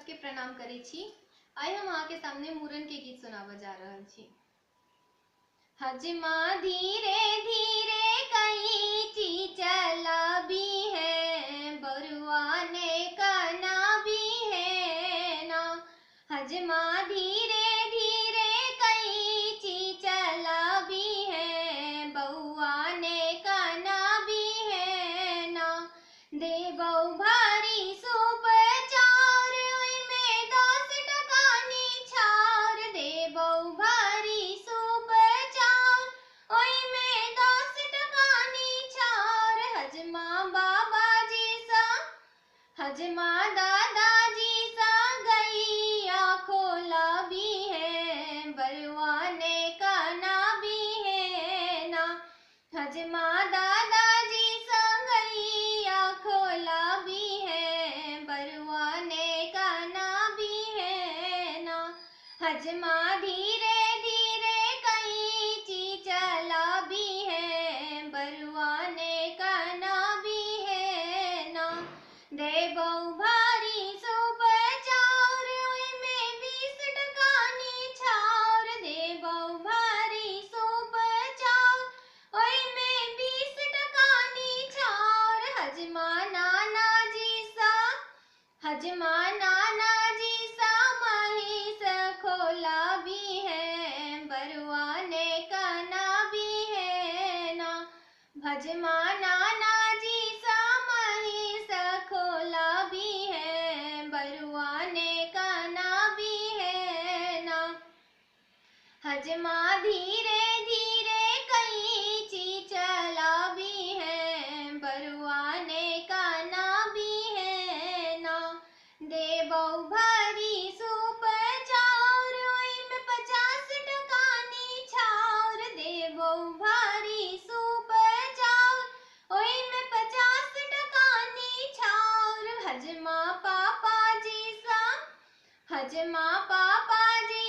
के प्रणाम करै छी। आइ हम अहाँ के सामने मूरन के गीत सुनाबऽ जा रहल छी। हजमा धीरे धीरे कैंची चलाबी है, बरुआ ने कना भी है ना। हजमा धीरे धीरे कैंची चलाबी है, बउआ ने कना भी है ना। देबौ भारी सूप चार, ओइमे 10 टका निछार। देबौ भारी सूप चार, ओइमे 10 टका निछार। हजमा बाबाजी सा, हजमा दादाजी सा गैया खोलाबी है, बरुआ ने कना भी है ना। हजमा दादाजी सा गैया खोलाबी है, बरुआ ने कना भी है ना। हजमा धीरे धीरे कैंची चलाबी है, बरुआ ने कना भी है ना। देबौ भारी सूप चार, ओइमे 20 टका निछार। देबौ भारी सूप चार, ओइमे 20 टका निछार। हजमा नाना जी सा, हजमा नाना जी सा महिष खोलाबी है, बरुआ ने कना भी है ना। हजमा नाना जी सा महिष खोलाबी है, बरुआ ने कना भी है ना। हजमा धीरे धीरे कैंची चलाबी है, बरुआ ने कना भी है ना। देबौ भारी सूप चार, ओइमे 50 टका निछार। देबौ भारी सूप चार, ओइमे 50 टका निछार। हजमा पापाजी सा, हजमा पापाजी